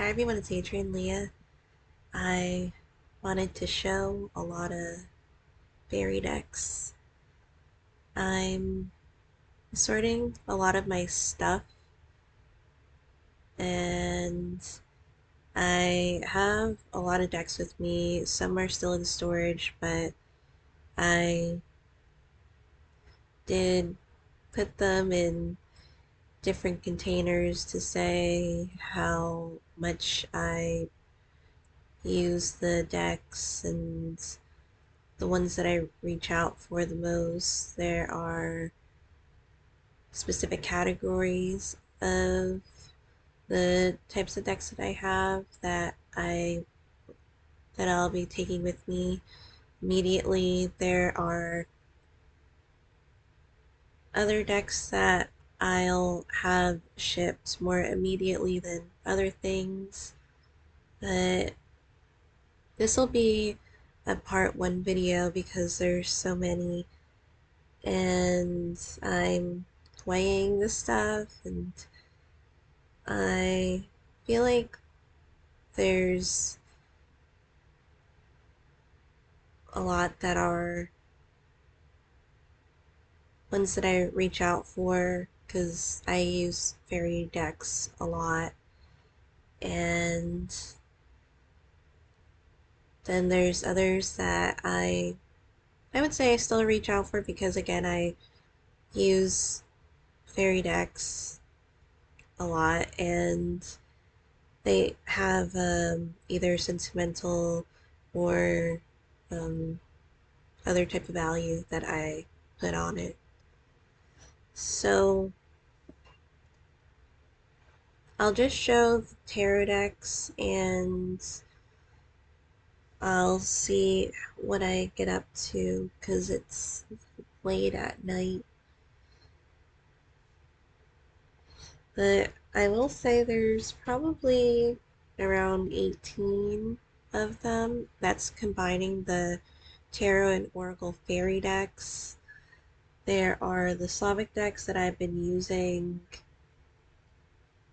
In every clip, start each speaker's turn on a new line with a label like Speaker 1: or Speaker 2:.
Speaker 1: Hi everyone, it's Adrian Leah. I wanted to show a lot of fairy decks. I'm sorting a lot of my stuff and I have a lot of decks with me. Some are still in storage, but I did put them in different containers to say how much I use the decks and the ones that I reach out for the most. There are specific categories of the types of decks that I have that I'll be taking with me immediately. There are other decks that I'll have shipped more immediately than other things, but this will be a part one video because there's so many and I'm weighing the stuff and I feel like there's a lot that are ones that I reach out for because I use fairy decks a lot, and then there's others that I would say I still reach out for because again I use fairy decks a lot and they have either sentimental or um, other type of value that I put on it. So I'll just show the tarot decks and I'll see what I get up to because it's late at night. But I will say there's probably around 18 of them. That's combining the tarot and oracle fairy decks. There are the Slavic decks that I've been using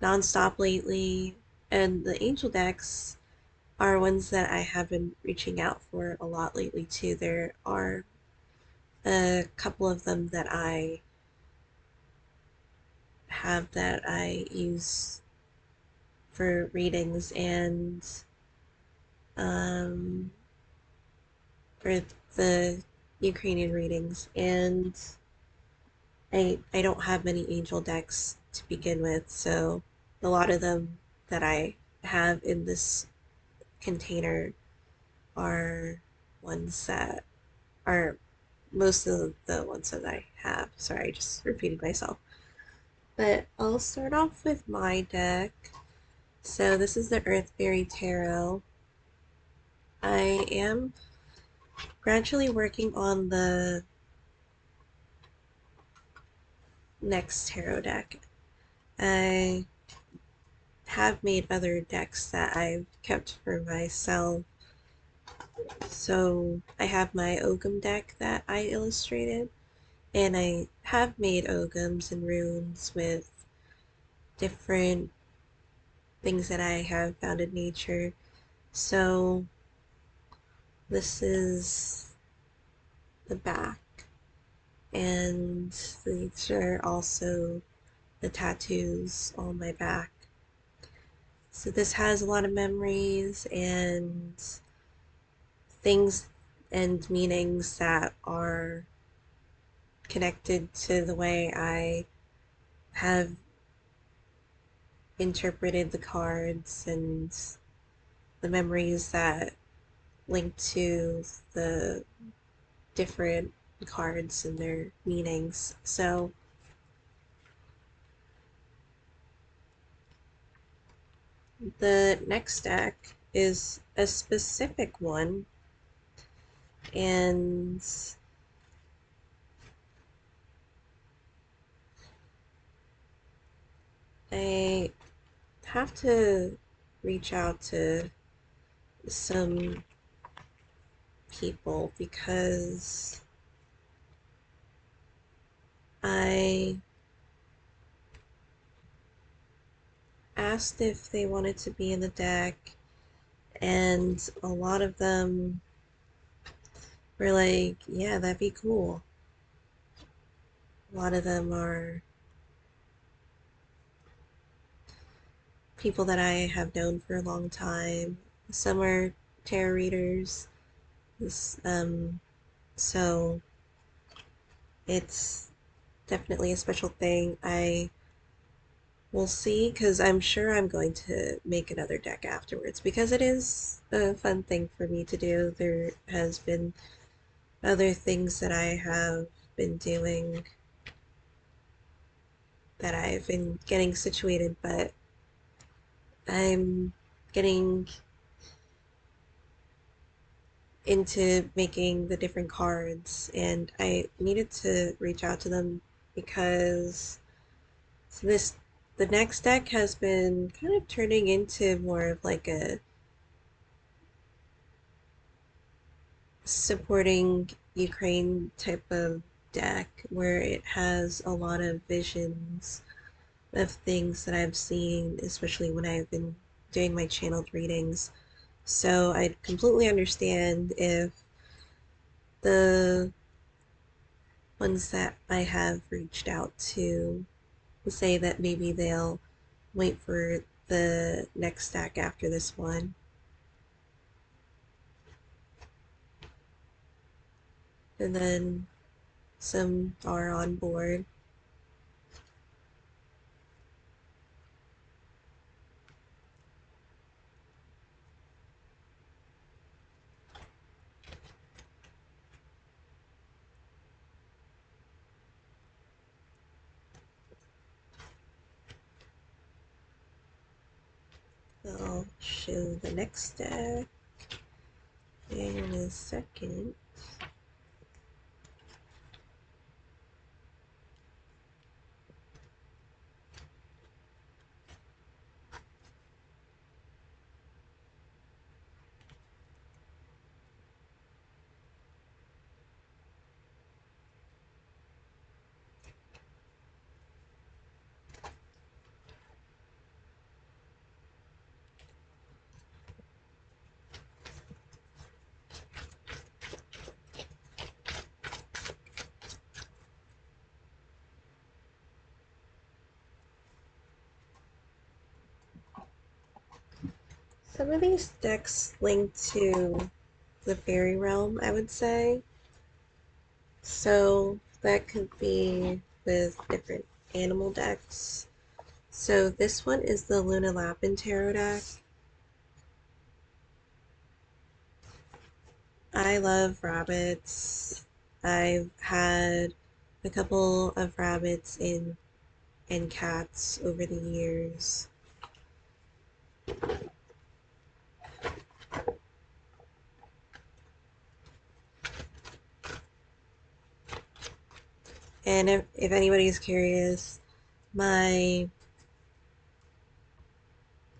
Speaker 1: nonstop lately, and the angel decks are ones that I have been reaching out for a lot lately too. There are a couple of them that I have that I use for readings and um, for the Ukrainian readings, and I don't have many angel decks to begin with, so a lot of them that I have in this container are ones that are most of the ones that I have. Sorry, I just repeated myself. But I'll start off with my deck. So this is the Earth Fairy Tarot. I am gradually working on the next tarot deck. I have made other decks that I've kept for myself. So I have my Ogum deck that I illustrated, and I have made Ogums and runes with different things that I have found in nature. So this is the back, and these are also the tattoos on my back. So this has a lot of memories and things and meanings that are connected to the way I have interpreted the cards and the memories that link to the different cards and their meanings. So the next deck is a specific one, and I have to reach out to some people because I asked if they wanted to be in the deck, and a lot of them were like, yeah, that'd be cool. A lot of them are people that I have known for a long time. Some are tarot readers. This, so it's definitely a special thing. I will see because I'm sure I'm going to make another deck afterwards because it is a fun thing for me to do. There has been other things that I have been doing that I've been getting situated, but I'm getting into making the different cards, and I needed to reach out to them because this the next deck has been kind of turning into more of like a supporting Ukraine type of deck where it has a lot of visions of things that I've seen, especially when I've been doing my channeled readings. So I completely understand if the ones that I have reached out to say that maybe they'll wait for the next stack after this one. And then some are on board. I'll show the next stack in a second. Some of these decks link to the fairy realm, I would say. So that could be with different animal decks. So this one is the Luna Lapin Tarot deck. I love rabbits. I've had a couple of rabbits and cats over the years. And if anybody's curious, my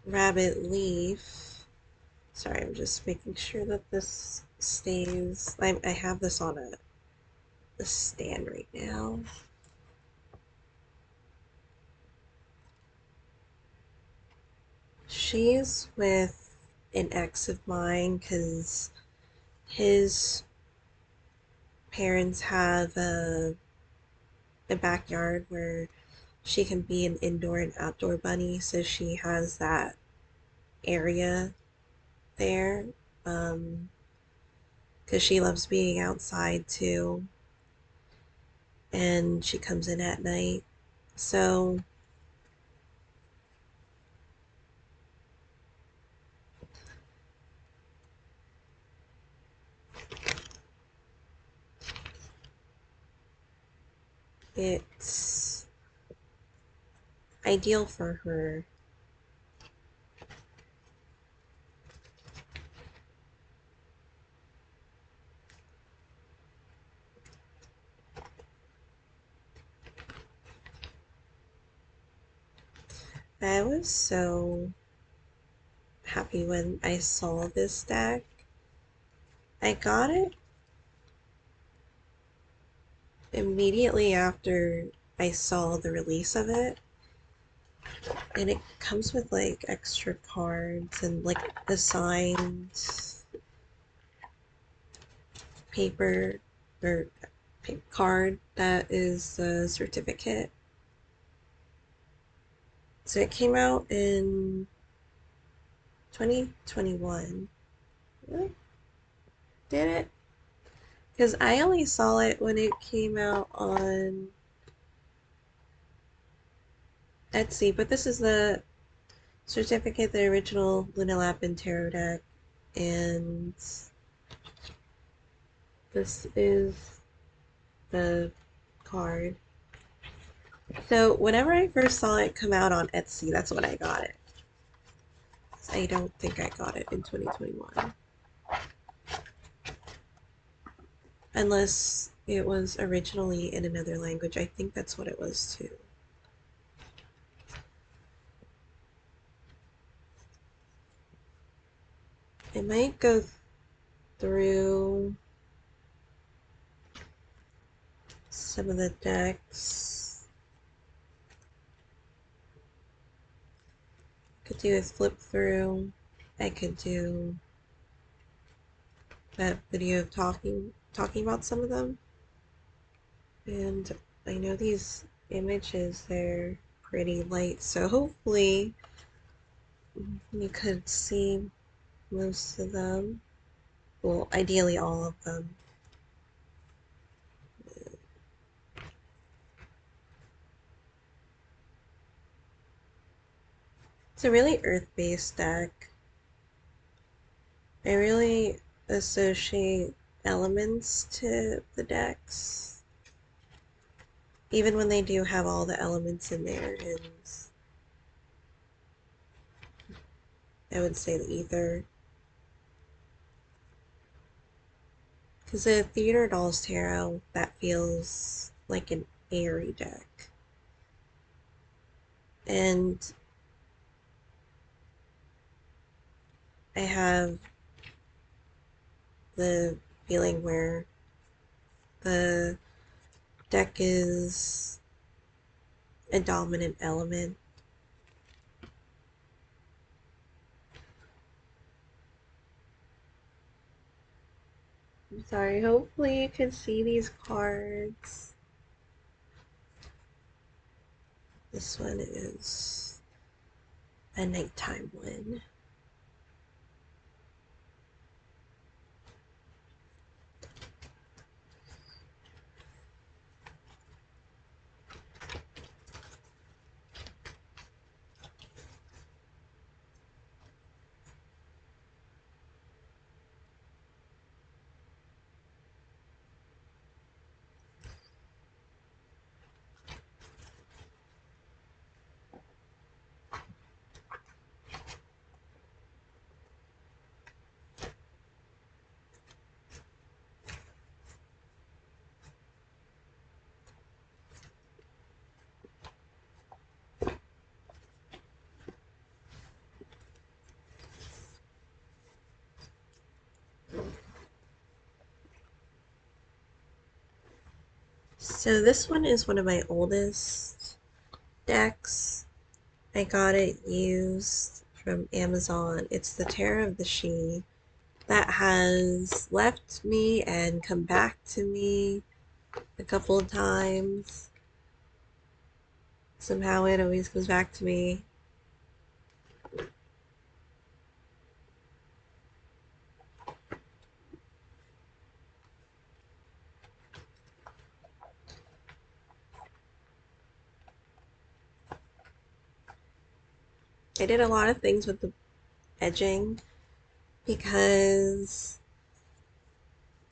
Speaker 1: rabbit leaf, sorry, I'm just making sure that this stays, I have this on a stand right now. She's with an ex of mine because his parents have a backyard where she can be an indoor and outdoor bunny, so she has that area there. Because she loves being outside too, and she comes in at night. So it's ideal for her. I was so happy when I saw this deck. I got it immediately after I saw the release of it. And it comes with like extra cards and like a signed paper or card that is a certificate. So it came out in 2021. Really? Did it? Because I only saw it when it came out on Etsy, but this is the certificate, the original Luna Lapin tarot deck, and this is the card. So whenever I first saw it come out on Etsy, that's when I got it. I don't think I got it in 2021. Unless it was originally in another language. I think that's what it was too. I might go through some of the decks. Could do a flip through. I could do that video of talking about some of them. And I know these images, they're pretty light, so hopefully you could see most of them. Well, ideally all of them. It's a really earth-based deck. I really associate elements to the decks, even when they do have all the elements in there, and I would say the ether. Because the Theater Dolls Tarot, that feels like an airy deck. And I have the feeling where the deck is a dominant element. I'm sorry, hopefully you can see these cards. This one is a nighttime one. So this one is one of my oldest decks. I got it used from Amazon. It's the Tarot of the She that has left me and come back to me a couple of times. Somehow it always comes back to me. I did a lot of things with the edging because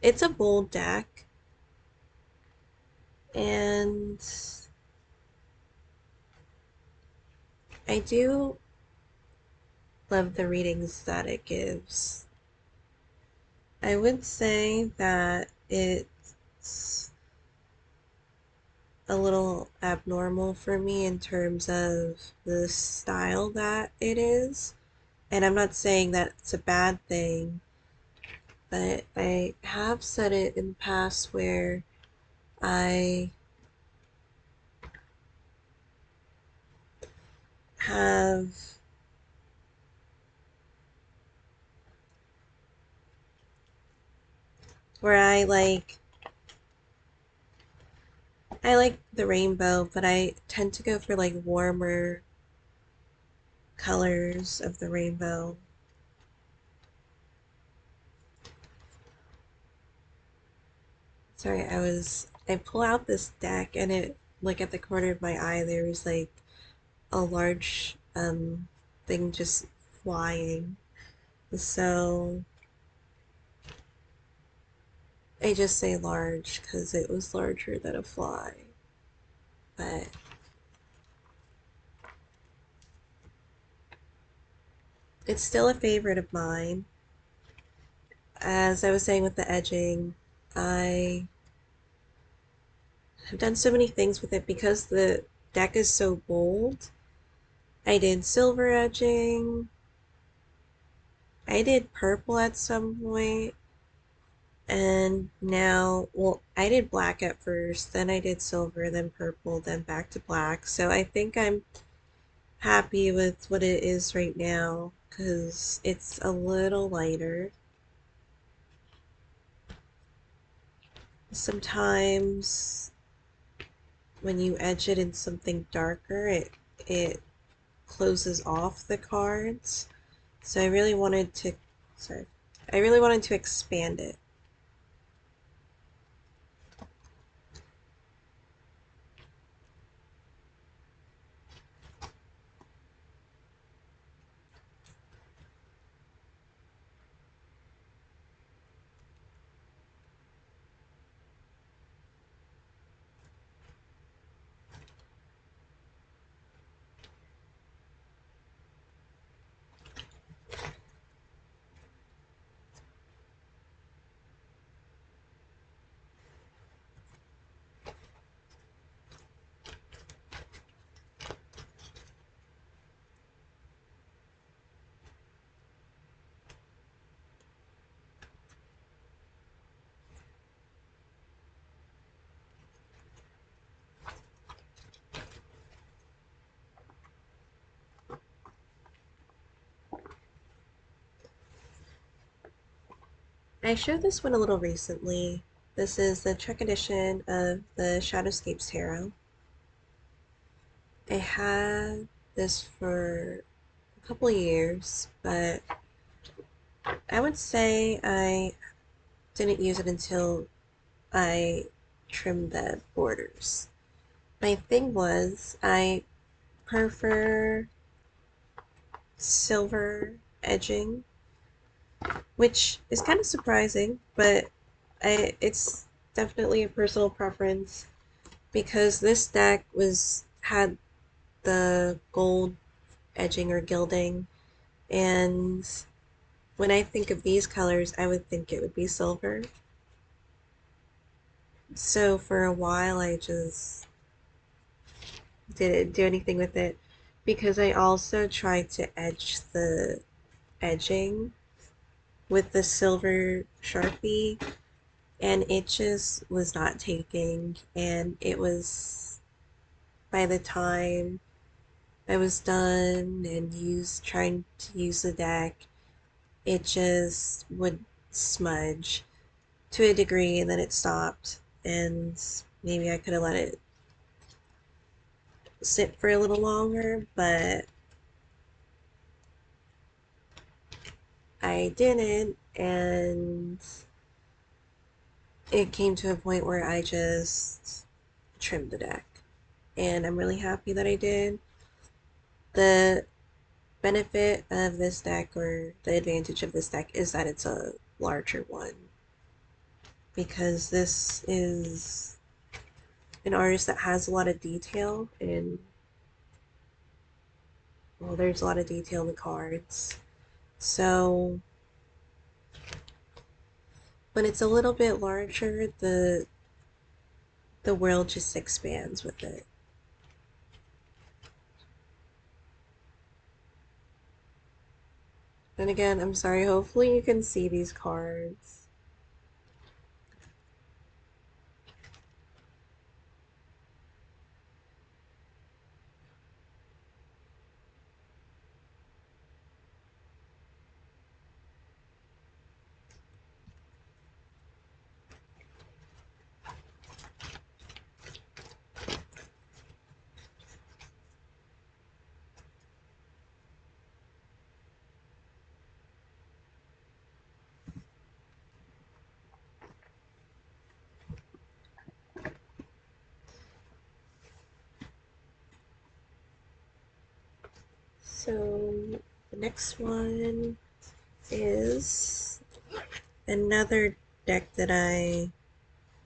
Speaker 1: it's a bold deck and I do love the readings that it gives. I would say that it's a little abnormal for me in terms of the style that it is. And I'm not saying that it's a bad thing, but I have said it in the past where I of where I like the rainbow, but I tend to go for like warmer colors of the rainbow. Sorry, I pull out this deck and it like at the corner of my eye there was like a large thing just flying. So I just say large because it was larger than a fly. But it's still a favorite of mine. As I was saying with the edging, I have done so many things with it because the deck is so bold. I did silver edging. I did purple at some point, and now, well, I did black at first, then I did silver, then purple, then back to black. So I think I'm happy with what it is right now because it's a little lighter. Sometimes when you edge it in something darker, it closes off the cards. So I really wanted to, sorry, I really wanted to expand it. I showed this one a little recently. This is the Trek edition of the Shadowscapes Tarot. I had this for a couple of years, but I would say I didn't use it until I trimmed the borders. My thing was I prefer silver edging, which is kind of surprising, but it's definitely a personal preference because this deck was had the gold edging or gilding, and when I think of these colors, I would think it would be silver. So for a while, I just didn't do anything with it because I also tried to edge the edging with the silver Sharpie, and it just was not taking. And it was by the time I was done and trying to use the deck, it just would smudge to a degree and then it stopped. And maybe I could have let it sit for a little longer, but I didn't, and it came to a point where I just trimmed the deck. And I'm really happy that I did. The benefit of this deck, or the advantage of this deck, is that it's a larger one. Because this is an artist that has a lot of detail, and, well, there's a lot of detail in the cards. So when it's a little bit larger, the world just expands with it. And again, I'm sorry, hopefully you can see these cards. So the next one is another deck that I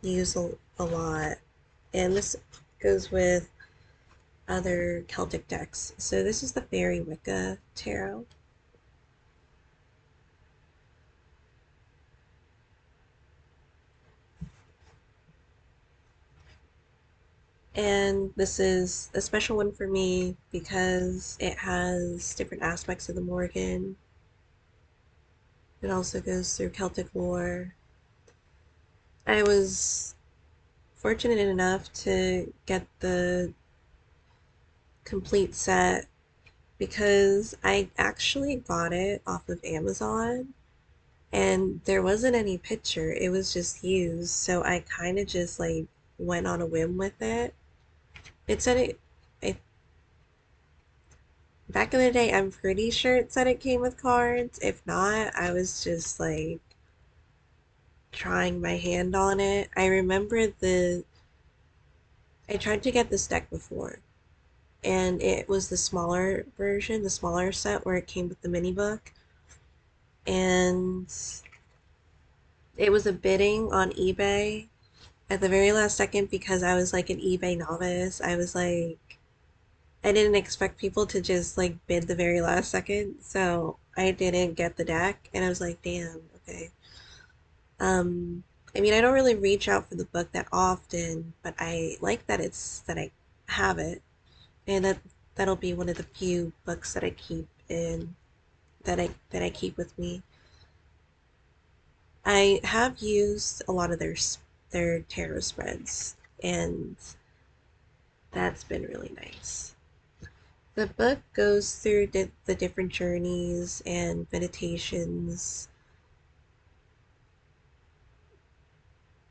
Speaker 1: use a lot, and this goes with other Celtic decks. So this is the Fairy Wicca Tarot. And this is a special one for me because it has different aspects of the Morrigan. It also goes through Celtic lore. I was fortunate enough to get the complete set because I actually got it off of Amazon and there wasn't any picture. It was just used. So I kind of just like went on a whim with it. It said it back in the day, I'm pretty sure it said it came with cards. If not, I was just like trying my hand on it. I remember I tried to get this deck before, and it was the smaller version, the smaller set where it came with the mini book. And it was a bidding on eBay at the very last second because I was like an eBay novice. I was like, I didn't expect people to just like bid the very last second, so I didn't get the deck, and I was like, damn, okay. Um, I mean, I don't really reach out for the book that often, but I like that that I have it, and that'll be one of the few books that I keep in that I keep with me. I have used a lot of their tarot spreads, and that's been really nice. The book goes through the different journeys and meditations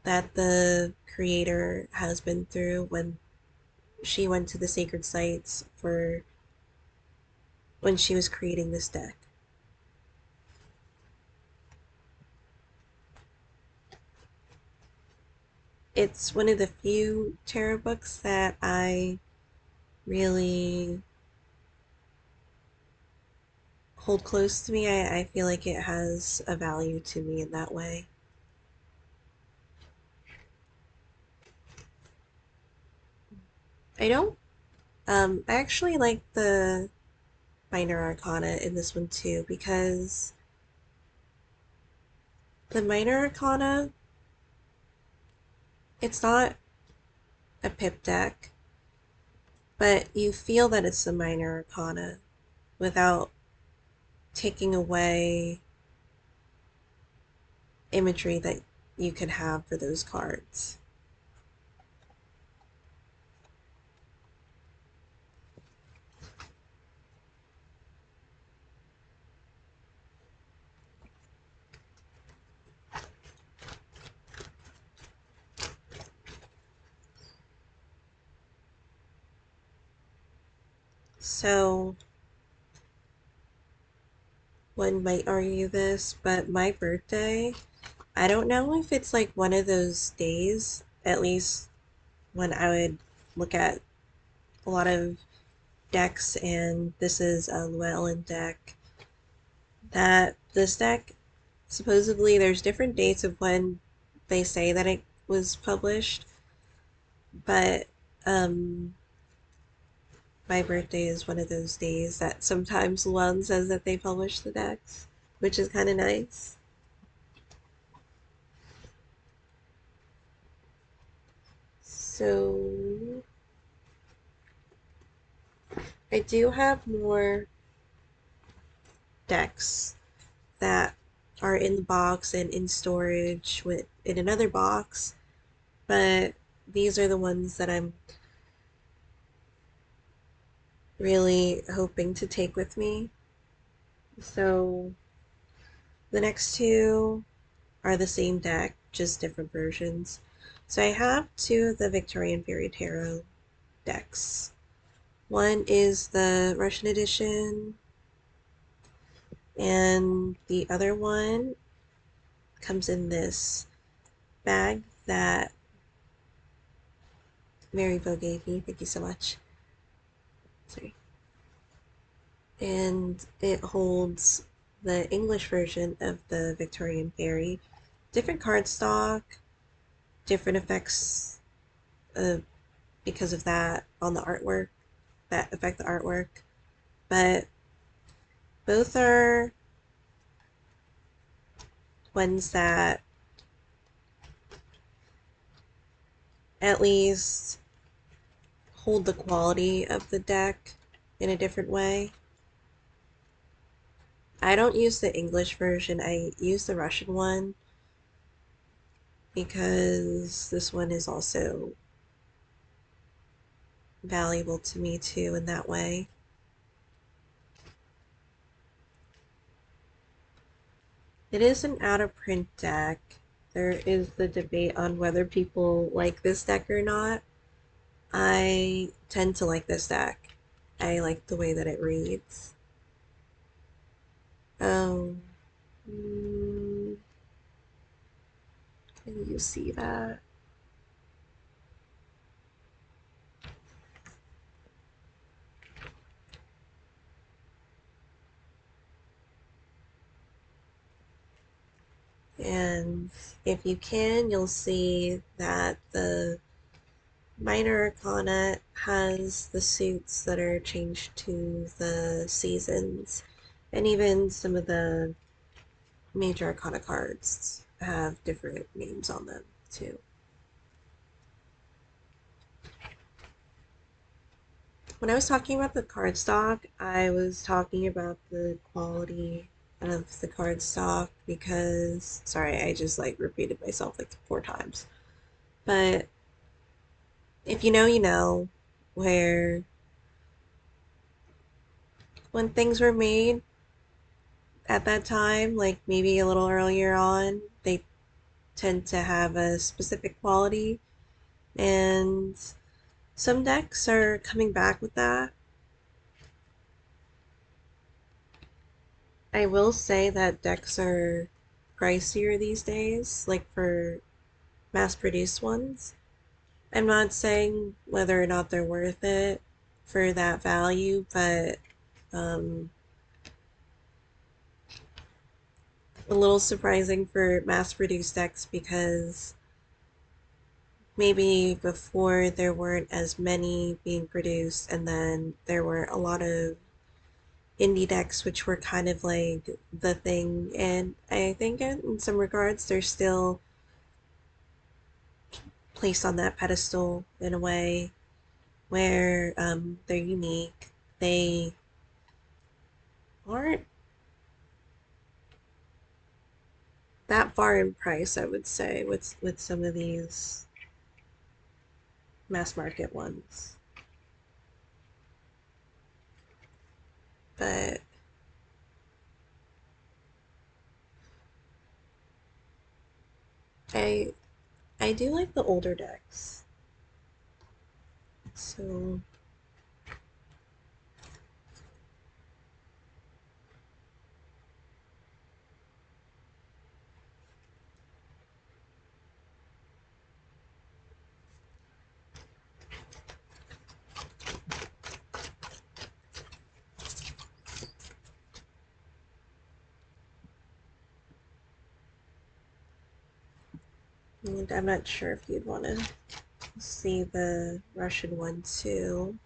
Speaker 1: that the creator has been through when she went to the sacred sites for when she was creating this deck. It's one of the few tarot books that I really hold close to me. I feel like it has a value to me in that way. I don't, I actually like the minor arcana in this one too because the minor arcana, it's not a pip deck, but you feel that it's a minor arcana without taking away imagery that you could have for those cards. So, one might argue this, but my birthday, I don't know if it's like one of those days, at least when I would look at a lot of decks, and this is a Llewellyn deck, that this deck, supposedly there's different dates of when they say that it was published, but um, my birthday is one of those days that sometimes Llewellyn says that they publish the decks, which is kind of nice. So I do have more decks that are in the box and in storage with in another box, but these are the ones that I'm really hoping to take with me. So the next two are the same deck, just different versions. So I have two of the Victorian Fairy Tarot decks. One is the Russian edition, and the other one comes in this bag that Mary Bo gave me. Thank you so much. Sorry. and it holds the English version of the Victorian Fairy. Different card stock, different effects uh, because of that on the artwork that affect the artwork, but both are ones that at least hold the quality of the deck in a different way. I don't use the English version, I use the Russian one because this one is also valuable to me too in that way. It is an out of print deck. There is the debate on whether people like this deck or not. I tend to like this deck. I like the way that it reads. Um, mm, can you see that? And if you can, you'll see that the minor arcana has the suits that are changed to the seasons, and even some of the major arcana cards have different names on them too. When I was talking about the cardstock, I was talking about the quality of the cardstock because, sorry, I just like repeated myself like 4 times. But if you know, you know, where when things were made at that time, like maybe a little earlier on, they tend to have a specific quality, and some decks are coming back with that. I will say that decks are pricier these days, like for mass-produced ones. I'm not saying whether or not they're worth it for that value, but um, a little surprising for mass-produced decks because maybe before there weren't as many being produced, and then there were a lot of indie decks which were kind of like the thing, and I think in some regards they're still placed on that pedestal in a way where they're unique. They aren't that far in price, I would say, with some of these mass market ones. But I I do like the older decks. So and I'm not sure if you'd want to see the Russian one too.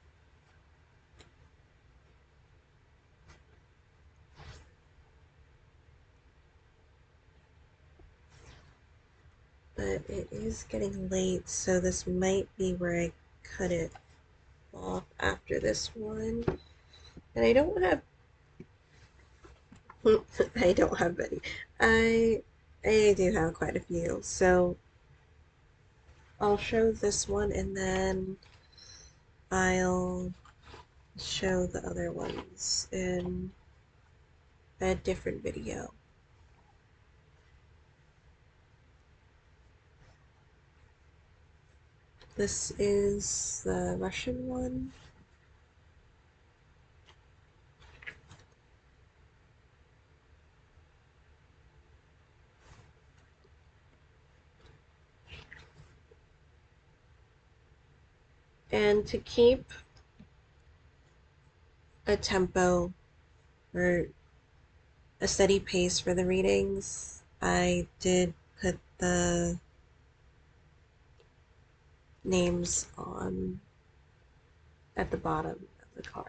Speaker 1: But it is getting late, so this might be where I cut it off after this one. And I don't have I don't have many. I I do have quite a few. So I'll show this one and then I'll show the other ones in a different video. This is the Russian one. And to keep a tempo or a steady pace for the readings, I did put the names on at the bottom of the card.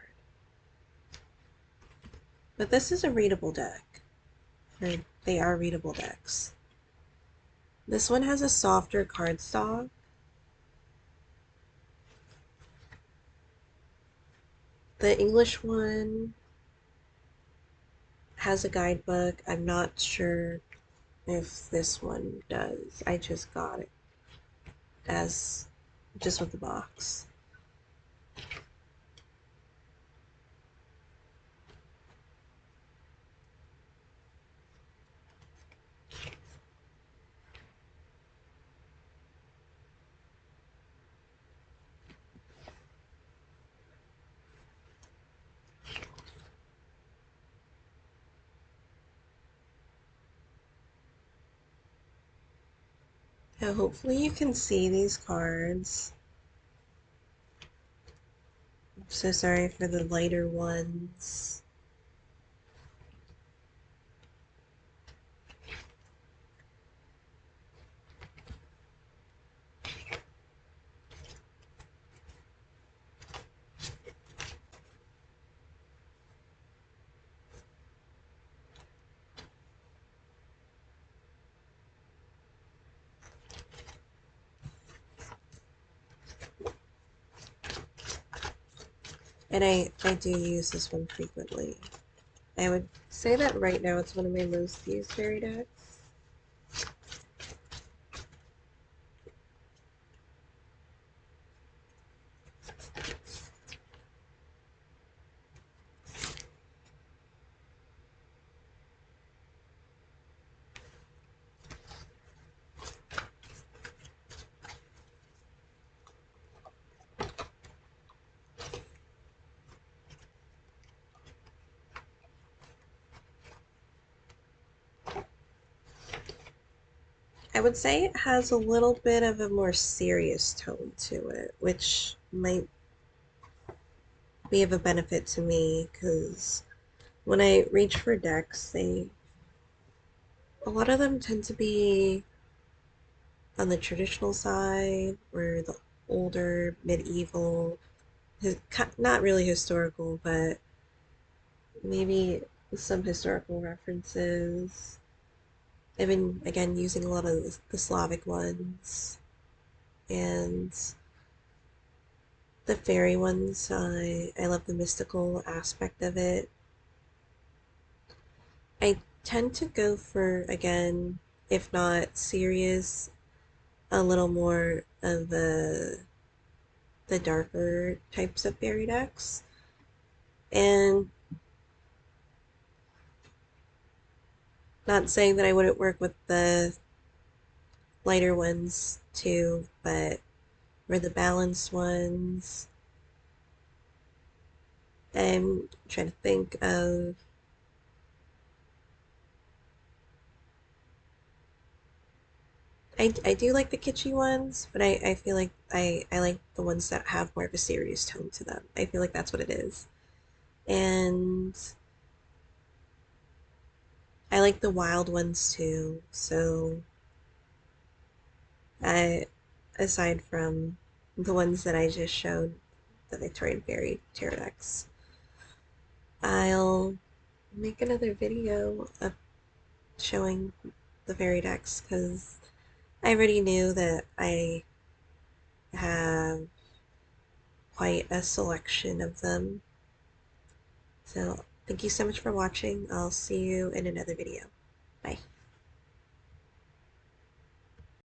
Speaker 1: But this is a readable deck, or they are readable decks. This one has a softer cardstock. The English one has a guidebook. I'm not sure if this one does. I just got it as just with the box. Now hopefully you can see these cards. I'm so sorry for the lighter ones. And I do use this one frequently. I would say that right now it's one of my most used fairy decks. I would say it has a little bit of a more serious tone to it, which might be of a benefit to me because when I reach for decks, a lot of them tend to be on the traditional side or the older medieval, not really historical, but maybe some historical references. I've been again using a lot of the Slavic ones and the fairy ones. I love the mystical aspect of it. I tend to go for, again, if not serious, a little more of the darker types of fairy decks. And not saying that I wouldn't work with the lighter ones too, but or the balanced ones. I'm trying to think of. I do like the kitschy ones, but I feel like I like the ones that have more of a serious tone to them. I feel like that's what it is. And I like the wild ones too. So I, aside from the ones that I just showed, the Victorian Fairy tarot decks, I'll make another video of showing the fairy decks because I already knew that I have quite a selection of them. So thank you so much for watching. I'll see you in another video.